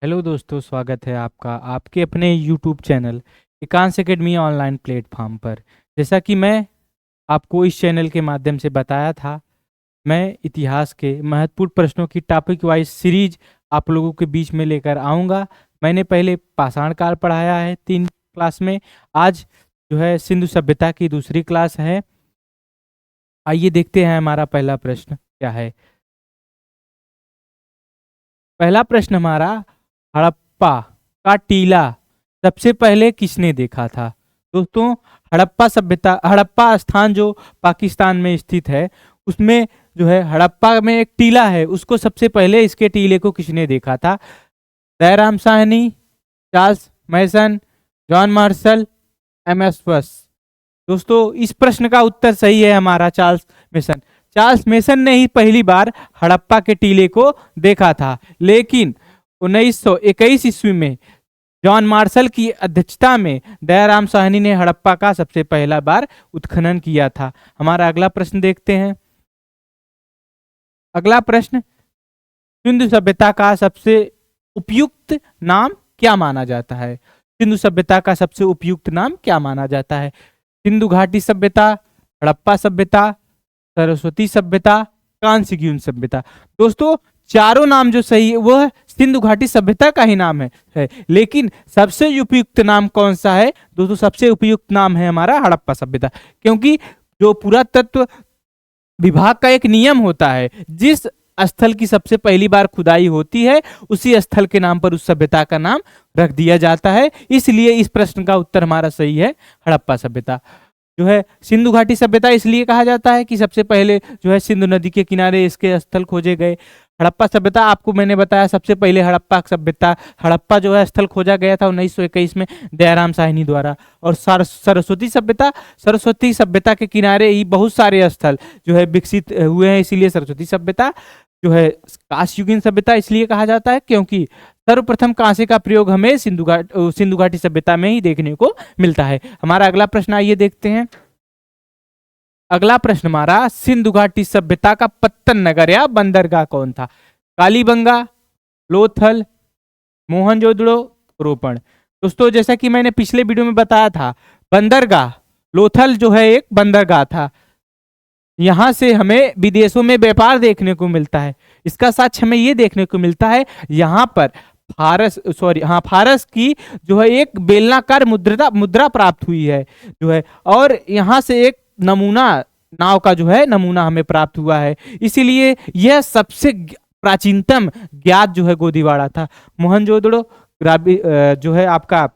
Hello दोस्तों, स्वागत है आपका आपके अपने यूट्यूब चैनल एकांश एकेडमी ऑनलाइन प्लेटफॉर्म पर। जैसा कि मैं आपको इस चैनल के माध्यम से बताया था, मैं इतिहास के महत्वपूर्ण प्रश्नों की टॉपिक वाइज सीरीज आप लोगों के बीच में लेकर आऊँगा। मैंने पहले पाषाण काल पढ़ाया है 3 क्लास में। आज जो है सिंधु सभ्यता की दूसरी क्लास है। आइए देखते हैं हमारा पहला प्रश्न क्या है। पहला प्रश्न हमारा, हड़प्पा का टीला सबसे पहले किसने देखा था? दोस्तों, हड़प्पा सभ्यता, हड़प्पा स्थान जो पाकिस्तान में स्थित है, उसमें जो है हड़प्पा में एक टीला है, उसको सबसे पहले इसके टीले को किसने देखा था? दयाराम साहनी, चार्ल्स मैसन, जॉन मार्शल, एमएस वस। दोस्तों, इस प्रश्न का उत्तर सही है हमारा चार्ल्स मेसन। चार्ल्स मेसन ने ही पहली बार हड़प्पा के टीले को देखा था, लेकिन 1921 ईस्वी में जॉन मार्शल की अध्यक्षता में दयाराम साहनी ने हड़प्पा का सबसे पहला बार उत्खनन किया था। हमारा अगला प्रश्न देखते हैं। अगला प्रश्न, सिंधु सभ्यता का सबसे उपयुक्त नाम क्या माना जाता है? सिंधु सभ्यता का सबसे उपयुक्त नाम क्या माना जाता है? सिंधु घाटी सभ्यता, हड़प्पा सभ्यता, सरस्वती सभ्यता, कांस्ययुगीन सभ्यता। दोस्तों, चारों नाम जो सही है वह सिंधु घाटी सभ्यता का ही नाम है, लेकिन सबसे उपयुक्त नाम कौन सा है? दोस्तों, सबसे उपयुक्त नाम है हमारा हड़प्पा सभ्यता, क्योंकि जो पुरातत्व विभाग का एक नियम होता है, जिस स्थल की सबसे पहली बार खुदाई होती है उसी स्थल के नाम पर उस सभ्यता का नाम रख दिया जाता है। इसलिए इस प्रश्न का उत्तर हमारा सही है, हड़प्पा सभ्यता। जो है सिंधु घाटी सभ्यता इसलिए कहा जाता है कि सबसे पहले जो है सिंधु नदी के किनारे इसके स्थल खोजे गए। हड़प्पा सभ्यता आपको मैंने बताया, सबसे पहले हड़प्पा सभ्यता, हड़प्पा जो है स्थल खोजा गया था 1921 में दयाराम साहनी द्वारा। और सरस्वती सभ्यता, सरस्वती सभ्यता के किनारे ही बहुत सारे स्थल जो है विकसित हुए हैं, इसीलिए सरस्वती सभ्यता। जो है कांस्ययुगीन सभ्यता इसलिए कहा जाता है क्योंकि सर्वप्रथम कांसे का प्रयोग हमें सिंधु घाटी सभ्यता में ही देखने को मिलता है। हमारा अगला प्रश्न आइए देखते हैं। अगला प्रश्न हमारा, सिंधु घाटी सभ्यता का पत्तन नगर या बंदरगाह कौन था? कालीबंगा, लोथल, मोहनजोदड़ो, रोपण। दोस्तों, जैसा कि मैंने पिछले वीडियो में बताया था, बंदरगाह लोथल जो है एक बंदरगाह था। यहां से हमें विदेशों में व्यापार देखने को मिलता है। इसका साक्ष्य हमें ये देखने को मिलता है, यहाँ पर फारस की जो है एक बेलनाकार मुद्रा प्राप्त हुई है जो है, और यहाँ से एक नमूना नाव का जो है नमूना हमें प्राप्त हुआ है। इसीलिए यह सबसे प्राचीनतम ज्ञात जो है गोदीवाड़ा था। मोहनजोदड़ो जो है आपका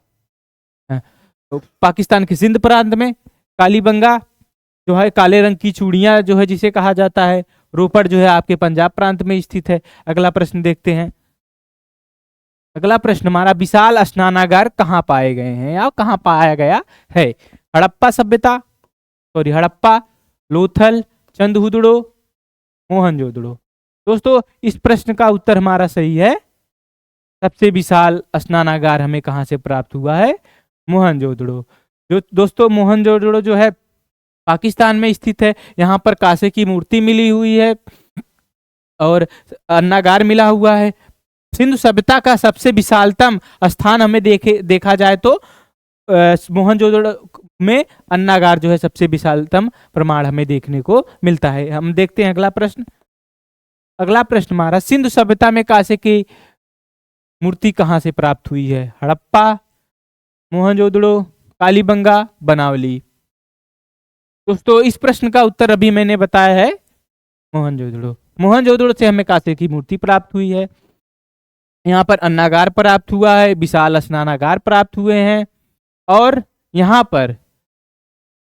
पाकिस्तान के सिंध प्रांत में, कालीबंगा जो है काले रंग की चूड़ियां जो है जिसे कहा जाता है, रोपड़ जो है आपके पंजाब प्रांत में स्थित है। अगला प्रश्न देखते हैं। अगला प्रश्न हमारा, विशाल स्नानागार कहाँ पाए गए हैं या कहाँ पाया गया है? हड़प्पा सभ्यता, हड़प्पा, लोथल, चंदहुदड़ो, मोहनजोदड़ो। दोस्तों, इस प्रश्न का उत्तर हमारा सही है। सबसे विशाल स्नानागार हमें कहाँ से प्राप्त हुआ है? मोहनजोदड़ो। जो दोस्तों, मोहनजोदड़ो जो है पाकिस्तान में स्थित है। यहाँ पर कांसे की मूर्ति मिली हुई है और अन्नागार मिला हुआ है। सिंधु सभ्यता का सबसे विशालतम स्थान हमें देखा जाए तो मोहनजोदड़ो में अन्नागार जो है सबसे विशालतम प्रमाण हमें देखने को मिलता है। हम देखते हैं अगला प्रश्न। अगला प्रश्न हमारा, सिंधु सभ्यता में कांसे की मूर्ति कहाँ से प्राप्त हुई है? हड़प्पा, मोहनजोदड़ो, कालीबंगा, बनावली। दोस्तों, इस प्रश्न का उत्तर अभी मैंने बताया है, मोहनजोदड़ो। मोहनजोदड़ो से हमें कांसे की मूर्ति प्राप्त हुई है। यहाँ पर अन्नागार प्राप्त हुआ है, विशाल स्नानागार प्राप्त हुए हैं, और यहाँ पर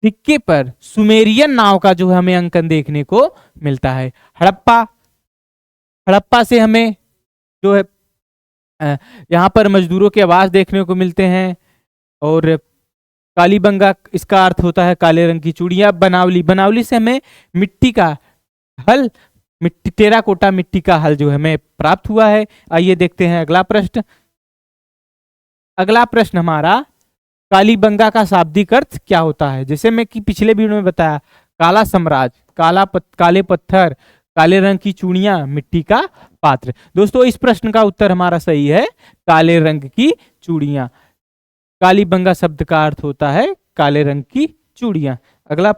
सिक्के पर सुमेरियन नाव का जो हमें अंकन देखने को मिलता है। हड़प्पा से हमें जो है यहाँ पर मजदूरों के आवास देखने को मिलते हैं, और कालीबंगा इसका अर्थ होता है काले रंग की चूड़ियां। बनावली से हमें मिट्टी का हल, टेराकोटा मिट्टी का हल जो हमें प्राप्त हुआ है। आइए देखते हैं अगला प्रश्न। अगला प्रश्न हमारा, कालीबंगा का शाब्दिक अर्थ क्या होता है? जैसे मैं कि पिछले वीडियो में बताया, काला साम्राज्य, काले पत्थर, काले रंग की चूड़ियां, मिट्टी का पात्र। दोस्तों इस प्रश्न का उत्तर हमारा सही है, काले रंग की चूड़ियां। कालीबंगा शब्द का अर्थ होता है काले रंग की चूड़ियां। अगला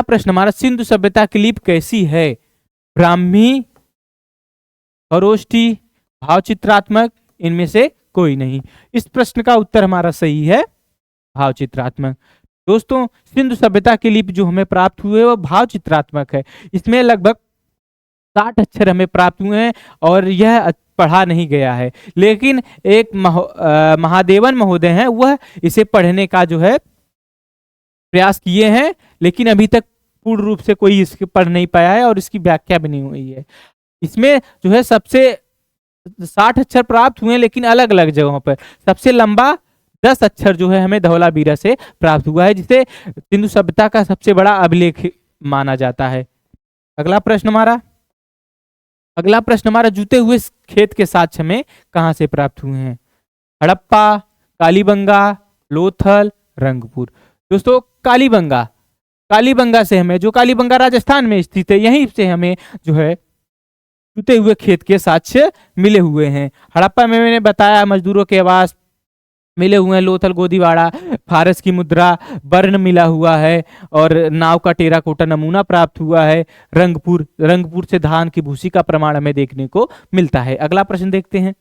प्रश्न हमारा सिंधु सभ्यता की लिपि कैसी है? ब्राह्मी, खरोष्ठी, भावचित्रात्मक, इनमें से कोई नहीं। इस प्रश्न का उत्तर हमारा सही है, भावचित्रात्मक। दोस्तों सिंधु सभ्यता की लिपि जो हमें प्राप्त हुए वह भावचित्रात्मक है। इसमें लगभग 60 अक्षर हमें प्राप्त हुए हैं और यह पढ़ा नहीं गया है, लेकिन एक महादेवन महोदय हैं, वह इसे पढ़ने का जो है प्रयास किए हैं, लेकिन अभी तक पूर्ण रूप से कोई इसके पढ़ नहीं पाया है और इसकी व्याख्या भी नहीं हुई है। इसमें जो है सबसे 60 अक्षर प्राप्त हुए हैं, लेकिन अलग अलग जगहों पर। सबसे लंबा 10 अक्षर जो है हमें धवलावीरा से प्राप्त हुआ है, जिसे सिंधु सभ्यता का सबसे बड़ा अभिलेख माना जाता है। अगला प्रश्न हमारा जूते हुए खेत के साक्ष्य हमें कहां से प्राप्त हुए हैं? हड़प्पा, कालीबंगा, लोथल, रंगपुर। दोस्तों कालीबंगा से हमें, जो कालीबंगा राजस्थान में स्थित है, यहीं से हमें जो है जूते हुए खेत के साक्ष्य मिले हुए हैं। हड़प्पा में मैंने बताया मजदूरों के आवास मिले हुए हैं, लोथल गोदीवाड़ा फारस की मुद्रा वर्ण मिला हुआ है और नाव का टेराकोटा नमूना प्राप्त हुआ है। रंगपुर से धान की भूसी का प्रमाण हमें देखने को मिलता है। अगला प्रश्न देखते हैं।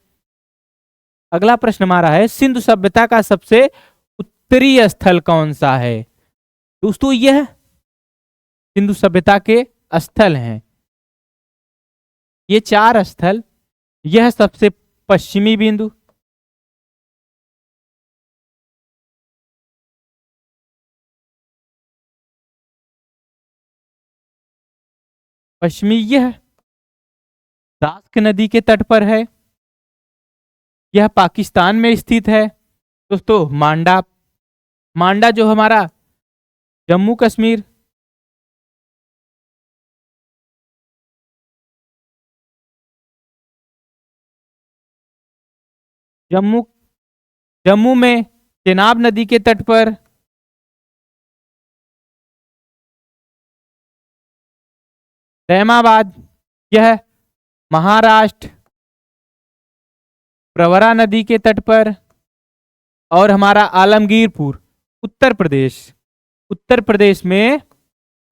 अगला प्रश्न हमारा है, सिंधु सभ्यता का सबसे उत्तरीय स्थल कौन सा है? दोस्तों यह सिंधु सभ्यता के स्थल हैं, ये 4 स्थल। यह सबसे पश्चिमी बिंदु, यह दास्क नदी के तट पर है। यह पाकिस्तान में स्थित है। दोस्तों मांडा जो हमारा जम्मू कश्मीर, जम्मू में चेनाब नदी के तट पर। रहमाबाद यह महाराष्ट्र प्रवरा नदी के तट पर। और हमारा आलमगीरपुर उत्तर प्रदेश में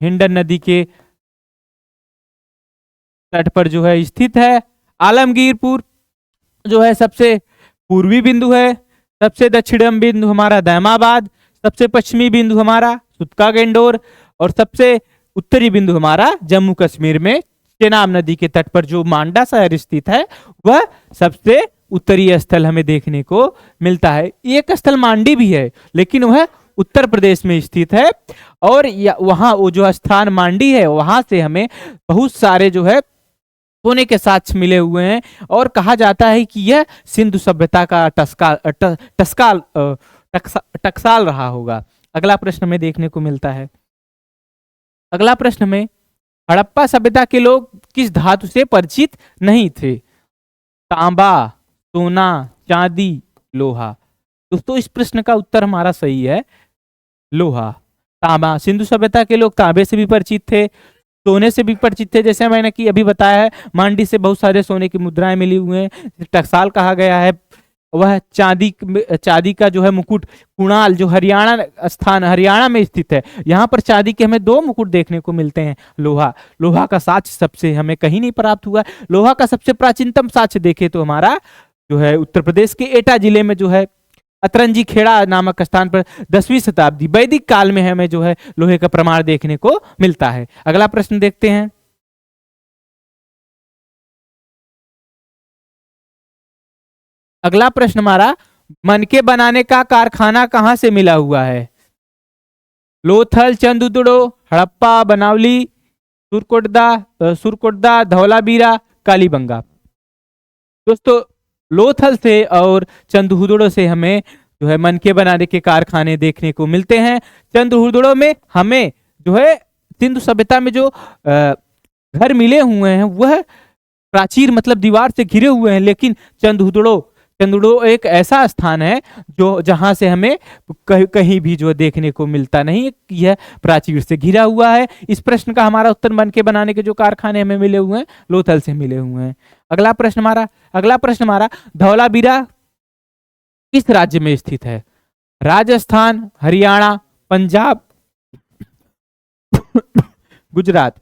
हिंडन नदी के तट पर जो है स्थित है। आलमगीरपुर जो है सबसे पूर्वी बिंदु है। सबसे दक्षिणम बिंदु हमारा दैमाबाद, सबसे पश्चिमी बिंदु हमारा सुतका गेंडोर और सबसे उत्तरी बिंदु हमारा जम्मू कश्मीर में चेनाब नदी के तट पर जो मांडा शहर स्थित है, वह सबसे उत्तरीय स्थल हमें देखने को मिलता है। एक स्थल मांडी भी है, लेकिन वह उत्तर प्रदेश में स्थित है और वहां वो जो स्थान मांडी है, वहां से हमें बहुत सारे जो है सोने के साक्ष्य मिले हुए हैं और कहा जाता है कि यह सिंधु सभ्यता का टकसाल रहा होगा। अगला प्रश्न में देखने को मिलता है। अगला प्रश्न में, हड़प्पा सभ्यता के लोग किस धातु से परिचित नहीं थे? तांबा, सोना, चांदी, लोहा। दोस्तों इस प्रश्न का उत्तर हमारा सही है, लोहा। तांबा, सिंधु सभ्यता के लोग तांबे से भी परिचित थे, सोने से भी परिचित थे। जैसे मैंने कि अभी बताया है, मांडी से बहुत सारे सोने की मुद्राएं मिली हुई हैं। टकसाल कहा गया है। वह चांदी का जो है मुकुट, कुणाल जो हरियाणा में स्थित है, यहाँ पर चांदी के हमें 2 मुकुट देखने को मिलते हैं। लोहा का साक्ष्य सबसे हमें कहीं नहीं प्राप्त हुआ। लोहा का सबसे प्राचीनतम साक्ष्य देखे तो हमारा जो है उत्तर प्रदेश के एटा जिले में जो है अतरंजी खेड़ा नामक स्थान पर 10वीं शताब्दी वैदिक काल में हमें जो है लोहे का प्रमाण देखने को मिलता है। अगला प्रश्न देखते हैं। अगला प्रश्न हमारा, मनके बनाने का कारखाना कहां से मिला हुआ है? लोथल, चंदुदड़ो, हड़प्पा, बनावली, सुरकोटदा, धौलावीरा, कालीबंगा। दोस्तों लोथल से और चंदहुदड़ो से हमें जो है मनके बनाने के कारखाने देखने को मिलते हैं। चंदहुदड़ो में हमें जो है सिंधु सभ्यता में जो घर मिले हुए हैं वह प्राचीर मतलब दीवार से घिरे हुए हैं, लेकिन चंदुड़ो एक ऐसा स्थान है जो जहां से हमें कहीं भी जो देखने को मिलता नहीं, यह प्राचीर से घिरा हुआ है। इस प्रश्न का हमारा उत्तर बन के बनाने के जो कारखाने हमें मिले हुए हैं लोथल से मिले हुए हैं। अगला प्रश्न हमारा धौलावीरा किस राज्य में स्थित है? राजस्थान, हरियाणा, पंजाब, गुजरात।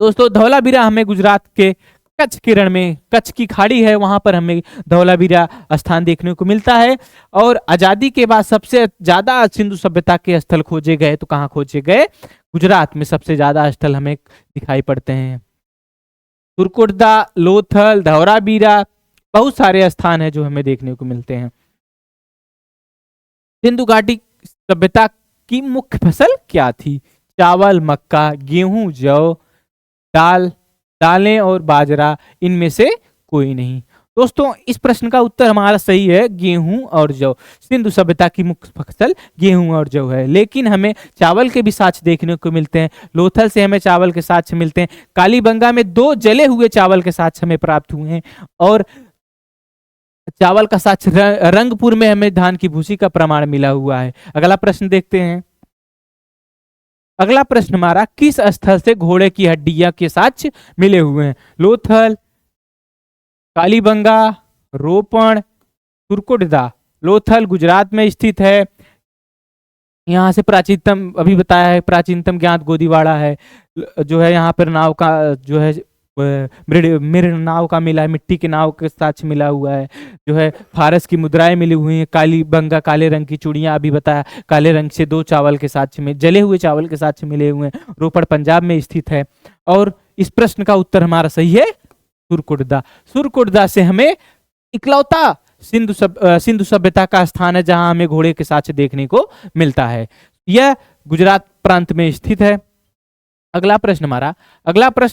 दोस्तों धौलावीरा हमें गुजरात के कच्छ के रण में, कच्छ की खाड़ी है वहां पर हमें धौलावीरा स्थान देखने को मिलता है। और आजादी के बाद सबसे ज्यादा सिंधु सभ्यता के स्थल खोजे गए तो कहाँ खोजे गए? गुजरात में सबसे ज्यादा स्थल हमें दिखाई पड़ते हैं। तुर्कुर्दा, लोथल, धौलावीरा, बहुत सारे स्थान है जो हमें देखने को मिलते हैं। सिंधु घाटी सभ्यता की मुख्य फसल क्या थी? चावल, मक्का, गेहूं, जौ, दालें और बाजरा, इनमें से कोई नहीं। दोस्तों इस प्रश्न का उत्तर हमारा सही है, गेहूं और जौ। सिंधु सभ्यता की मुख्य फसल गेहूं और जौ है। लेकिन हमें चावल के भी साक्ष्य देखने को मिलते हैं। लोथल से हमें चावल के साक्ष्य मिलते हैं। कालीबंगा में 2 जले हुए चावल के साक्ष्य हमें प्राप्त हुए हैं। और चावल का साक्ष्य रंगपुर में हमें धान की भूसी का प्रमाण मिला हुआ है। अगला प्रश्न देखते हैं। अगला प्रश्न हमारा किस स्थल से घोड़े की हड्डियां के साक्ष्य मिले हुए हैं? लोथल, कालीबंगा, रोपण, तुर्कुटदा। लोथल गुजरात में स्थित है। यहाँ से प्राचीनतम अभी बताया है, प्राचीनतम ज्ञात गोदीवाड़ा है जो है। यहाँ पर नाव का जो है मृण नाव का मिला है, मिट्टी के नाव के साथ मिला हुआ है जो है। फारस की मुद्राएं मिली हुई हैं। कालीबंगा काले रंग की चूड़ियां अभी बताया, काले रंग से 2 चावल के साथ में, जले हुए चावल के साथ मिले हुए हैं। रोपड़ पंजाब में स्थित है। और इस प्रश्न का उत्तर हमारा सही है सुरकुटदा। सुरकुटदा से हमें इकलौता सिंधु सभ्यता का स्थान है जहां हमें घोड़े के साक्ष्य देखने को मिलता है। यह गुजरात प्रांत में स्थित है। अगला प्रश्न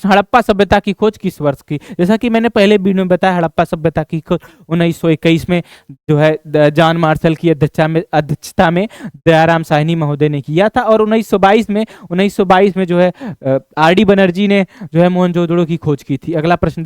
हड़प्पा सभ्यता की खोज किस वर्ष की? जैसा कि मैंने पहले वीडियो में बताया, हड़प्पा सभ्यता की खोज 1921 में जो है जॉन मार्शल की अध्यक्षता में दयाराम साहनी महोदय ने किया था। और 1922 में जो है आर.डी. बनर्जी ने जो है मोहनजोदड़ो की खोज की थी। अगला प्रश्न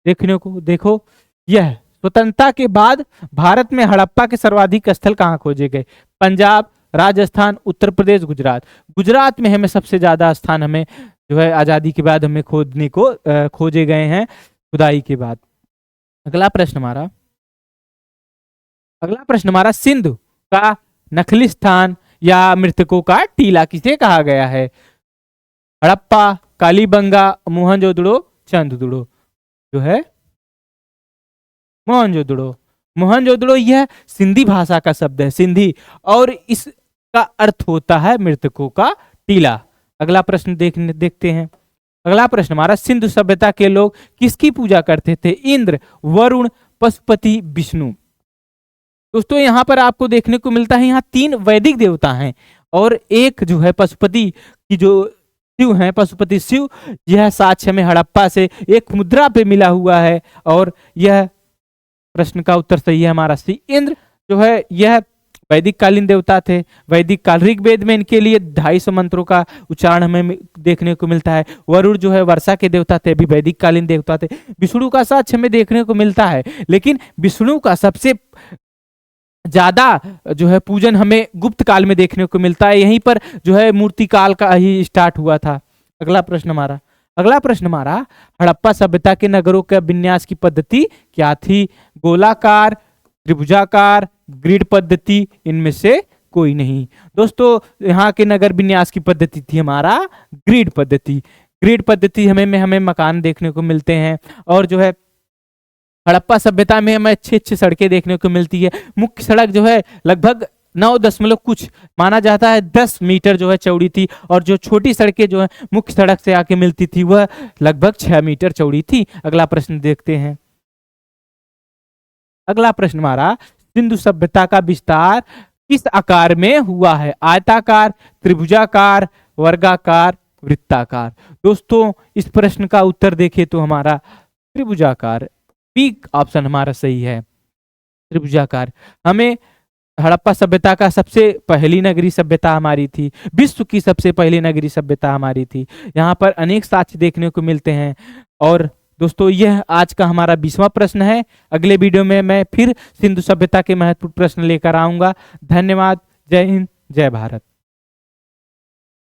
देखो, यह स्वतंत्रता के बाद भारत में हड़प्पा के सर्वाधिक स्थल कहाँ खोजे गए? पंजाब, राजस्थान, उत्तर प्रदेश, गुजरात। गुजरात में हमें सबसे ज्यादा स्थान हमें जो है आजादी के बाद हमें खोजे गए हैं खुदाई के बाद। अगला प्रश्न हमारा सिंधु का नखली स्थान या मृतकों का टीला किसे कहा गया है? हड़प्पा, कालीबंगा, मोहनजोदड़ो, चंद्रदुड़ो। जो है मोहनजोदड़ो यह सिंधी भाषा का शब्द है, सिंधी, और इसका अर्थ होता है मृतकों का टीला। अगला प्रश्न देखते हैं। अगला प्रश्न हमारा सिंधु सभ्यता के लोग किसकी पूजा करते थे? इंद्र, वरुण, पशुपति, विष्णु। दोस्तों यहाँ पर आपको देखने को मिलता है यहाँ 3 वैदिक देवता हैं और एक जो है पशुपति की जो शिव हैं, पशुपति शिव। यह साक्ष्य में हड़प्पा से एक मुद्रा पे मिला हुआ है और यह प्रश्न का उत्तर सही है हमारा सी। इंद्र जो है यह वैदिक कालीन देवता थे। वैदिक काल ऋग्वेद में इनके लिए 250 मंत्रों का उच्चारण हमें देखने को मिलता है। वरुण जो है वर्षा के देवता थे, भी वैदिक कालीन देवता थे। विष्णु का साक्ष्य हमें देखने को मिलता है, लेकिन विष्णु का सबसे ज्यादा जो है पूजन हमें गुप्त काल में देखने को मिलता है। यहीं पर जो है मूर्ति काल का ही स्टार्ट हुआ था। अगला प्रश्न हमारा हड़प्पा सभ्यता के नगरों का विन्यास की पद्धति क्या थी? गोलाकार, त्रिभुजाकार, ग्रिड पद्धति, इनमें से कोई नहीं। दोस्तों यहाँ के नगर विन्यास की पद्धति थी हमारा ग्रिड पद्धति। ग्रिड पद्धति हमें मकान देखने को मिलते हैं और जो है हड़प्पा सभ्यता में हमें अच्छी सड़कें देखने को मिलती है। मुख्य सड़क जो है लगभग 9 कुछ माना जाता है 10 मीटर जो है चौड़ी थी और जो छोटी सड़कें जो है मुख्य सड़क से आके मिलती थी वह लगभग 6 मीटर चौड़ी थी। अगला प्रश्न देखते हैं। अगला प्रश्न हमारा सिंधु सभ्यता का विस्तार किस आकार में हुआ है? आयताकार, त्रिभुजाकार, वर्गाकार, वृत्ताकार। दोस्तों इस प्रश्न का उत्तर देखें तो हमारा त्रिभुजाकार, बी ऑप्शन हमारा सही है, त्रिभुजाकार। हमें हड़प्पा सभ्यता का सबसे पहली नगरीय सभ्यता हमारी थी, विश्व की सबसे पहली नगरीय सभ्यता हमारी थी। यहाँ पर अनेक साक्ष्य देखने को मिलते हैं और दोस्तों यह आज का हमारा 20वां प्रश्न है। अगले वीडियो में मैं फिर सिंधु सभ्यता के महत्वपूर्ण प्रश्न लेकर आऊंगा। धन्यवाद। जय हिंद, जय भारत।